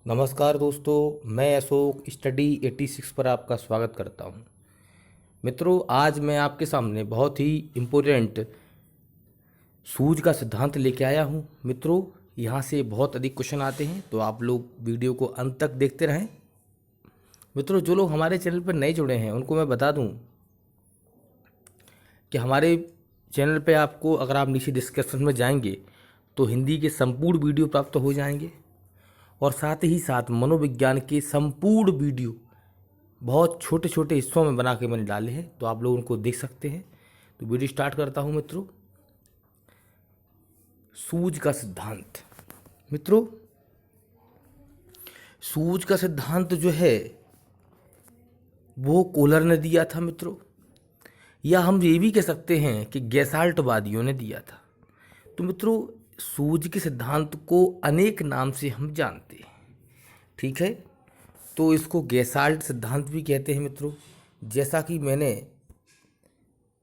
नमस्कार दोस्तों, मैं अशोक स्टडी 86 पर आपका स्वागत करता हूं। मित्रों, आज मैं आपके सामने बहुत ही इम्पोर्टेंट सूझ का सिद्धांत लेके आया हूं। मित्रों, यहां से बहुत अधिक क्वेश्चन आते हैं, तो आप लोग वीडियो को अंत तक देखते रहें। मित्रों, जो लोग हमारे चैनल पर नए जुड़े हैं उनको मैं बता दूं कि हमारे चैनल पे आपको, अगर आप नीचे डिस्क्रिप्शन में जाएंगे तो हिंदी के संपूर्ण वीडियो प्राप्त हो जाएंगे और साथ ही साथ मनोविज्ञान के संपूर्ण वीडियो बहुत छोटे छोटे हिस्सों में बना के मैंने डाले हैं, तो आप लोग उनको देख सकते हैं। तो वीडियो स्टार्ट करता हूं। मित्रों, सूझ का सिद्धांत। मित्रों, सूझ का सिद्धांत जो है वो कोहलर ने दिया था मित्रों, या हम ये भी कह सकते हैं कि गैसाल्टवादियों ने दिया था। तो मित्रों, सूझ के सिद्धांत को अनेक नाम से हम जानते हैं, ठीक है। तो इसको गैसाल्ट सिद्धांत भी कहते हैं मित्रों, जैसा कि मैंने,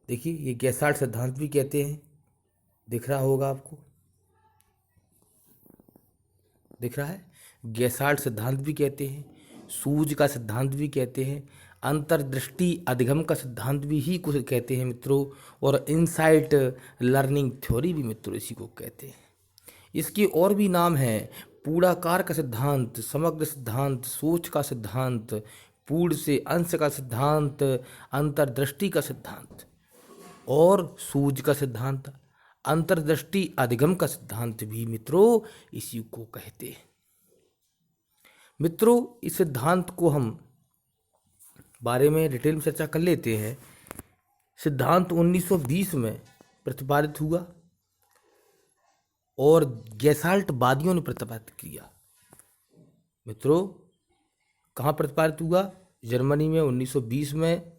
देखिए ये गैसाल्ट सिद्धांत भी कहते हैं, दिख रहा होगा आपको, दिख रहा है। गैसाल्ट सिद्धांत भी कहते हैं, सूझ का सिद्धांत भी कहते हैं, अंतर्दृष्टि अधिगम का सिद्धांत भी ही कुछ कहते हैं मित्रों, और इनसाइट लर्निंग थ्योरी भी मित्रों इसी को कहते हैं। इसके और भी नाम हैं: पूर्णाकार का सिद्धांत, समग्र सिद्धांत, सोच का सिद्धांत, पूर्ण से अंश का सिद्धांत, अंतर्दृष्टि का सिद्धांत और सूझ का सिद्धांत, अंतर्दृष्टि अधिगम का सिद्धांत भी मित्रों इसी को कहते हैं। मित्रों, इस सिद्धांत को हम बारे में डिटेल में चर्चा कर लेते हैं। सिद्धांत 1920 में प्रतिपादित हुआ और गैसाल्टवादियों ने प्रतिपादित किया। मित्रों, कहाँ प्रतिपादित हुआ? जर्मनी में 1920 में,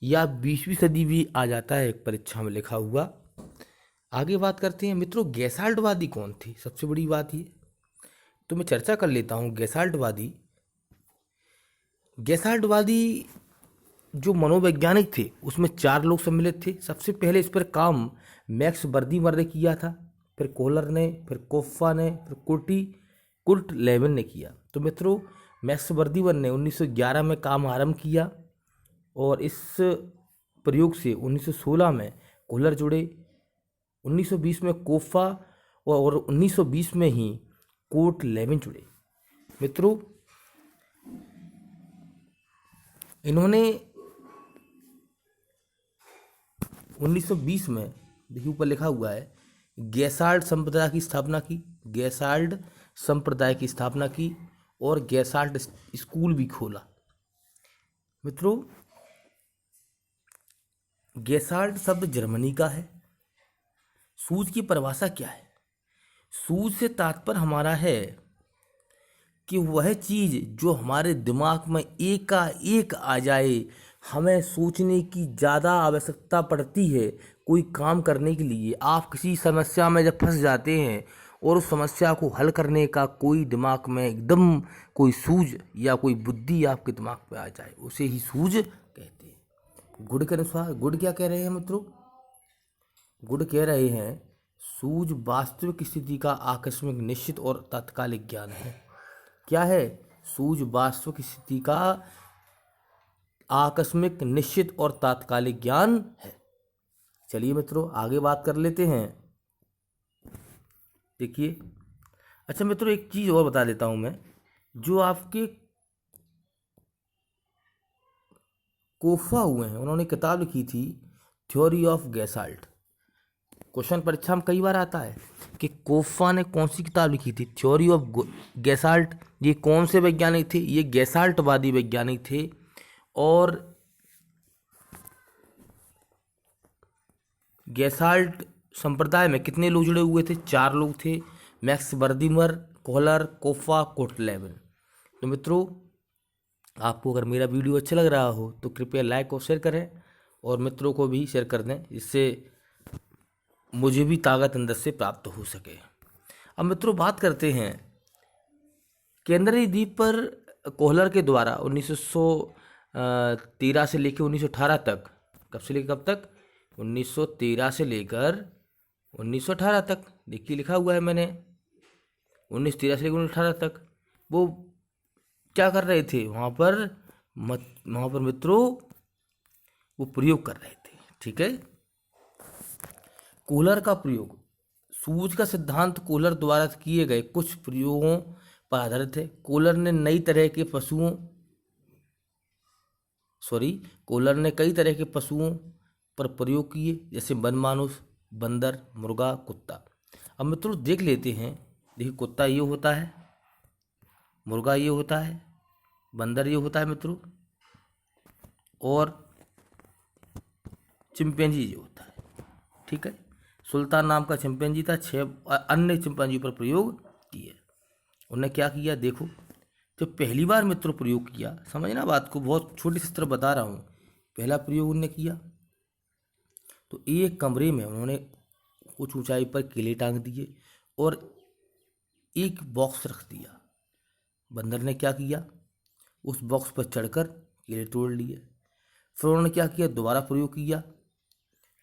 या 20वीं सदी भी आ जाता है एक परीक्षा में लिखा हुआ। आगे बात करते हैं मित्रों, गैसाल्टवादी कौन थे। सबसे बड़ी बात ये तो मैं चर्चा कर लेता हूँ। गैसाल्टवादी जो मनोवैज्ञानिक थे उसमें 4 लोग सम्मिलित थे। सबसे पहले इस पर काम मैक्स बर्दीमर ने किया था, फिर कोहलर ने, फिर कोफ्फा ने, फिर कुर्ट लेविन ने किया। तो मित्रों, मैक्स बर्दीमर ने 1911 में काम आरंभ किया और इस प्रयोग से 1916 में कोहलर जुड़े, 1920 में कोफ्फा और 1920 में ही कुर्ट लेविन जुड़े। मित्रों, इन्होंने 1920 में, देखिए ऊपर लिखा हुआ है, गैसाल्ट संप्रदाय की स्थापना की, गैसाल्ट संप्रदाय की स्थापना की और गैसाल्ट स्कूल भी खोला। मित्रों, गैसाल्ट शब्द जर्मनी का है। सूझ की परिभाषा क्या है? सूझ से तात्पर्य हमारा है कि वह चीज़ जो हमारे दिमाग में एकाएक आ जाए, हमें सोचने की ज़्यादा आवश्यकता पड़ती है कोई काम करने के लिए। आप किसी समस्या में जब फंस जाते हैं और उस समस्या को हल करने का कोई दिमाग में एकदम कोई सूझ या कोई बुद्धि आपके दिमाग में आ जाए, उसे ही सूझ कहते हैं। गुड के अनुसार, गुड क्या कह रहे हैं मित्रों? गुड कह रहे हैं सूझ वास्तविक स्थिति का आकस्मिक, निश्चित और तात्कालिक ज्ञान है। क्या है? सूझ वास्तविक स्थिति का आकस्मिक, निश्चित और तात्कालिक ज्ञान है। चलिए मित्रों, आगे बात कर लेते हैं। देखिए, अच्छा मित्रों, एक चीज़ और बता देता हूं मैं, जो आपके कोफा हुए हैं उन्होंने किताब लिखी थी थ्योरी ऑफ गैसाल्ट। क्वेश्चन परीक्षा में कई बार आता है कि कोफा ने कौन सी किताब लिखी थी, थ्योरी ऑफ गैसाल्ट। ये कौन से वैज्ञानिक थे? ये गैसाल्टवादी वैज्ञानिक थे। और गैसाल्ट संप्रदाय में कितने लोग जुड़े हुए थे? 4 लोग थे: मैक्स बर्दीमर, कोहलर, कोफ्फा, कुर्ट लेविन। तो मित्रों, आपको अगर मेरा वीडियो अच्छा लग रहा हो तो कृपया लाइक और शेयर करें और मित्रों को भी शेयर कर दें, जिससे मुझे भी ताकत अंदर से प्राप्त हो सके। अब मित्रों, बात करते हैं केंद्रीय द्वीप पर कोहलर के द्वारा 1913 से लेकर 1918 तक, कब से लेकर कब तक? 1913 से लेकर 1918 तक। देखिए लिखा हुआ है मैंने, 1913 से लेकर 1918 तक वो क्या कर रहे थे वहाँ पर, वहाँ पर मित्रों वो प्रयोग कर रहे थे। ठीक है। कोहलर का प्रयोग, सूझ का सिद्धांत कोहलर द्वारा किए गए कुछ प्रयोगों पर आधारित है। कोहलर ने कई तरह के पशुओं पर प्रयोग किए, जैसे वनमानुष, बंदर, मुर्गा, कुत्ता। अब मित्रों देख लेते हैं। देखिए, कुत्ता ये होता है, मुर्गा ये होता है, बंदर ये होता है मित्रों, और चिंपैंजी ये होता है। ठीक है। सुल्तान नाम का चिंपैंजी था, 6 अन्य चिंपैंजी पर प्रयोग किए। उन्होंने क्या किया, देखो, जो पहली बार मित्रों प्रयोग किया, समझना बात को, बहुत छोटी सी तरह बता रहा हूँ। पहला प्रयोग उन्होंने किया तो एक कमरे में उन्होंने कुछ ऊंचाई पर केले टांग दिए और एक बॉक्स रख दिया। बंदर ने क्या किया, उस बॉक्स पर चढ़कर केले तोड़ लिए। फिर उन्होंने क्या किया, दोबारा प्रयोग किया।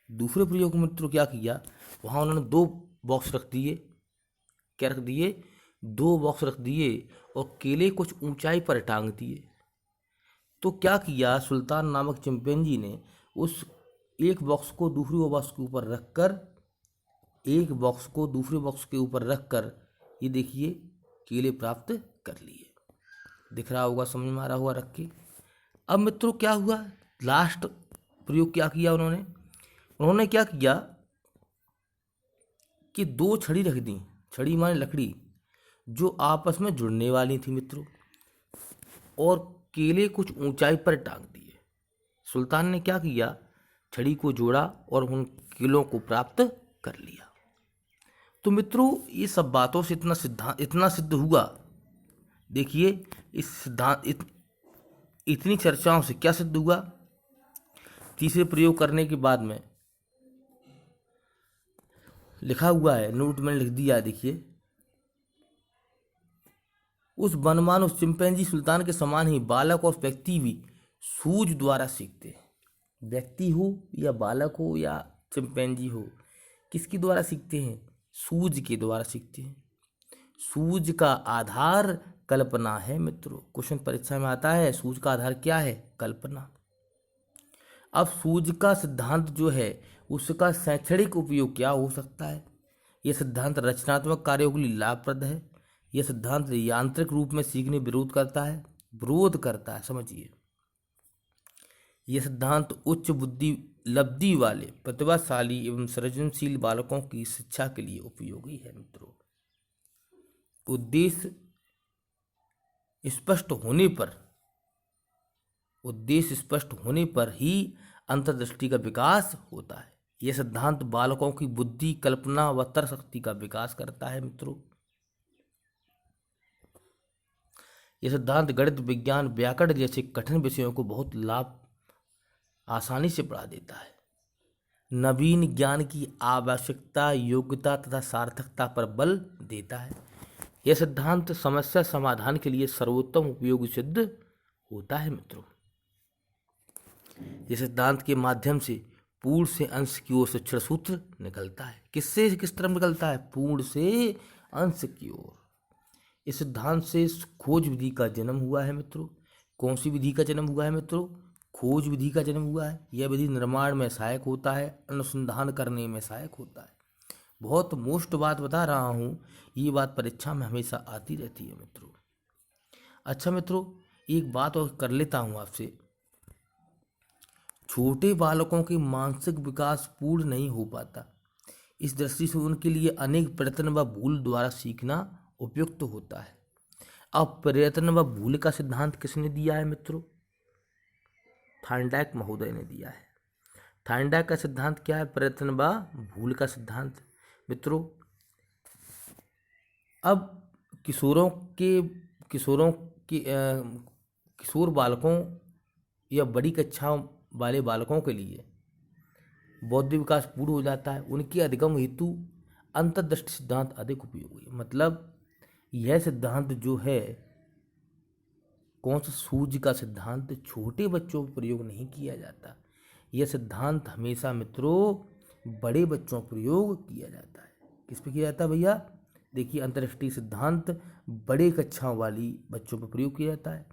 दूसरे प्रयोग में मित्रों क्या किया, वहाँ उन्होंने 2 बॉक्स रख दिए। क्या रख दिए, 2 बॉक्स रख दिए और केले कुछ ऊंचाई पर टांग दिए। तो क्या किया, सुल्तान नामक चिंपैंजी ने उस एक बॉक्स को दूसरी बॉक्स के ऊपर रखकर, एक बॉक्स को दूसरे बॉक्स के ऊपर रखकर, ये देखिए, केले प्राप्त कर लिए। दिख रहा होगा, समझ में आ रहा होगा रख के। अब मित्रों क्या हुआ, लास्ट प्रयोग क्या किया उन्होंने क्या किया कि 2 छड़ी रख दी। छड़ी माने लकड़ी, जो आपस में जुड़ने वाली थी मित्रों, और केले कुछ ऊंचाई पर टांग दिए। सुल्तान ने क्या किया, छड़ी को जोड़ा और उन केलों को प्राप्त कर लिया। तो मित्रों ये सब बातों से इतना सिद्ध हुआ। देखिए, इस सिद्धांत इतनी चर्चाओं से क्या सिद्ध हुआ, तीसरे प्रयोग करने के बाद में लिखा हुआ है, नोट में लिख दिया। देखिए, उस वनमानुष चिंपैंजी सुल्तान के समान ही बालक और व्यक्ति भी सूझ द्वारा सीखते हैं। व्यक्ति हो या बालक हो या चिंपैंजी हो, किसके द्वारा सीखते हैं, सूझ के द्वारा सीखते हैं। सूझ का आधार कल्पना है मित्रों। क्वेश्चन परीक्षा में आता है, सूझ का आधार क्या है, कल्पना। अब सूझ का सिद्धांत जो है उसका शैक्षणिक उपयोग क्या हो सकता है। यह सिद्धांत रचनात्मक कार्यों के लिए लाभप्रद है। यह सिद्धांत यांत्रिक रूप में सीखने विरोध करता है। समझिए, यह सिद्धांत उच्च बुद्धि लब्धि वाले प्रतिभाशाली एवं सृजनशील बालकों की शिक्षा के लिए उपयोगी है मित्रों। उद्देश्य स्पष्ट होने पर ही अंतर्दृष्टि का विकास होता है। यह सिद्धांत बालकों की बुद्धि, कल्पना व तर्क शक्ति का विकास करता है मित्रों। यह सिद्धांत गणित, विज्ञान, व्याकरण जैसे कठिन विषयों को बहुत आसानी से पढ़ा देता है। नवीन ज्ञान की आवश्यकता, योग्यता तथा सार्थकता पर बल देता है। यह सिद्धांत समस्या समाधान के लिए सर्वोत्तम उपयोगी सिद्ध होता है मित्रों। इस सिद्धांत के माध्यम से पूर्ण से अंश की ओर शिक्षण सूत्र निकलता है। किस तरफ निकलता है, पूर्ण से अंश की ओर। इस सिद्धांत से खोज विधि का जन्म हुआ है मित्रों। कौन सी विधि का जन्म हुआ है मित्रों, खोज विधि का जन्म हुआ है। यह विधि निर्माण में सहायक होता है, अनुसंधान करने में सहायक होता है। बहुत मोस्ट बात बता रहा हूँ, ये बात परीक्षा में हमेशा आती रहती है मित्रों। अच्छा मित्रों, एक बात और कर लेता हूँ आपसे। छोटे बालकों के मानसिक विकास पूर्ण नहीं हो पाता। इस दृष्टि से उनके लिए अनेक प्रयत्न व भूल द्वारा सीखना उपयुक्त होता है। अब प्रयत्न व भूल का सिद्धांत किसने दिया है मित्रों, थार्नडाइक महोदय ने दिया है। थार्नडाइक का सिद्धांत क्या है, प्रयत्न व भूल का सिद्धांत मित्रों। अब किशोर बालकों या बड़ी कक्षाओं वाले बालकों के लिए बौद्धिक विकास पूर्ण हो जाता है। उनके अधिगम हेतु अंतर्दृष्टि सिद्धांत अधिक उपयोगी है। मतलब यह सिद्धांत जो है, कौन सा, सूझ का सिद्धांत छोटे बच्चों पर प्रयोग नहीं किया जाता। यह सिद्धांत हमेशा मित्रों बड़े बच्चों पर प्रयोग किया जाता है। किस पे किया जाता है भैया, देखिए, अंतर्दृष्टि सिद्धांत बड़े कक्षाओं वाली बच्चों पर प्रयोग किया जाता है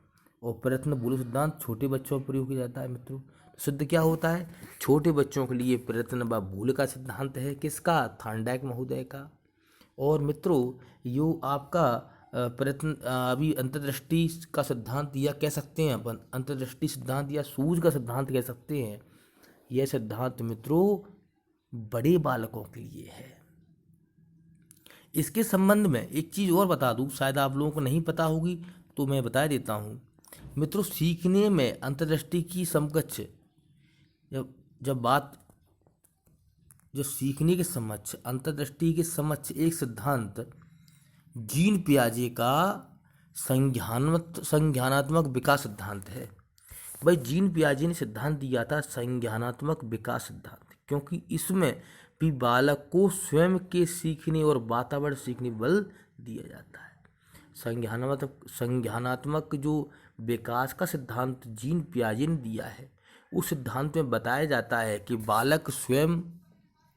और प्रयत्न बोलो सिद्धांत छोटे बच्चों पर प्रयोग किया जाता है। मित्रों, सिद्ध क्या होता है? छोटे बच्चों के लिए प्रयत्न व भूल का सिद्धांत है, किसका? थार्नडाइक महोदय का। और मित्रों, यो आपका प्रयत्न अभी अंतर्दृष्टि का सिद्धांत या कह सकते हैं अपन अंतर्दृष्टि सिद्धांत या सूझ का सिद्धांत कह सकते हैं। यह सिद्धांत मित्रों बड़े बालकों के लिए है। इसके संबंध में एक चीज़ और बता दूं, शायद आप लोगों को नहीं पता होगी तो मैं बता देता हूं। मित्रों, सीखने में अंतर्दृष्टि की समकक्ष जब बात जो सीखने के समक्ष अंतर्दृष्टि के समक्ष एक सिद्धांत जीन पियाजे का संज्ञानात्मक विकास सिद्धांत है। भाई, जीन पियाजे ने सिद्धांत दिया था संज्ञानात्मक विकास सिद्धांत, क्योंकि इसमें भी बालक को स्वयं के सीखने और वातावरण सीखने बल दिया जाता है। संज्ञानात्मक जो विकास का सिद्धांत जीन पियाजे ने दिया है, उस सिद्धांत में बताया जाता है कि बालक स्वयं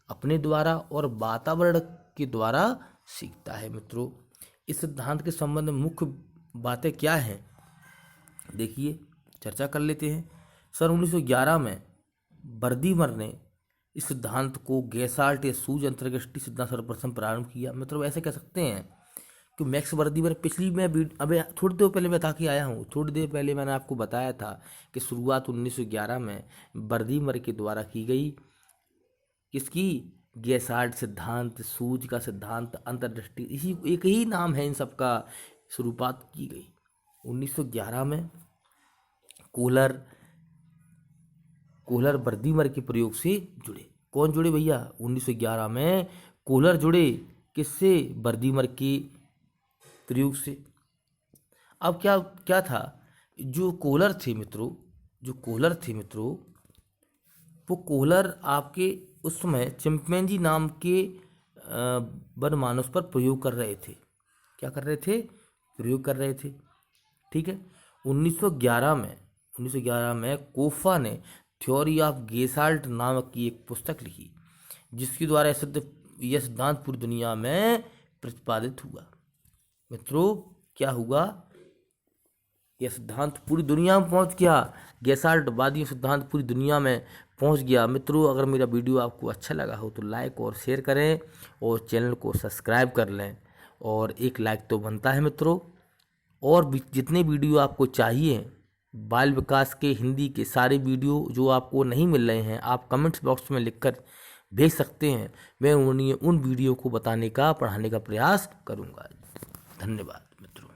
अपने द्वारा और वातावरण के द्वारा सीखता है। मित्रों, इस सिद्धांत के संबंध में मुख्य बातें क्या हैं, देखिए चर्चा कर लेते हैं। सन 1911 में बर्दीमर ने इस सिद्धांत को गेसाल्ट या सूझ अंतर्दृष्टि सिद्धांत सर्वप्रथम प्रारंभ किया। मतलब ऐसे कह सकते हैं कि मैक्स बर्दीमर, पिछली मैं अबे थोड़ी देर पहले बता के आया हूँ, थोड़ी देर पहले मैंने आपको बताया था कि शुरुआत 1911 में बर्दीमर के द्वारा की गई। किसकी? गेसाल्ट सिद्धांत, सूझ का सिद्धांत, अंतर्दृष्टि, इसी एक ही नाम है इन सब का। शुरुआत की गई 1911 में। कोहलर बर्दीमर के प्रयोग से जुड़े। कौन जुड़े भैया? 1911 में कोहलर जुड़े। किससे? बर्दीमर के प्रयोग से। अब क्या था? जो कोहलर थे मित्रों, वो कोहलर आपके उस समय चिंपैंजी नाम के वन मानस पर प्रयोग कर रहे थे। क्या कर रहे थे? प्रयोग कर रहे थे। ठीक है। 1911 में कोफा ने थ्योरी ऑफ गेसाल्ट नामक की एक पुस्तक लिखी, जिसके द्वारा यह सिद्धांत पूरी दुनिया में प्रतिपादित हुआ। मित्रों, क्या हुआ? यह सिद्धांत पूरी दुनिया में पहुंच गया। गेसाल्टवादी सिद्धांत पूरी दुनिया में पहुंच गया। मित्रों, अगर मेरा वीडियो आपको अच्छा लगा हो तो लाइक और शेयर करें और चैनल को सब्सक्राइब कर लें, और एक लाइक तो बनता है मित्रों। और भी जितने वीडियो आपको चाहिए बाल विकास के हिंदी के सारे वीडियो जो आपको नहीं मिल रहे हैं, आप कमेंट्स बॉक्स में लिखकर भेज सकते हैं। मैं उन वीडियो को बताने का, पढ़ाने का प्रयास करूंगा। धन्यवाद मित्रों।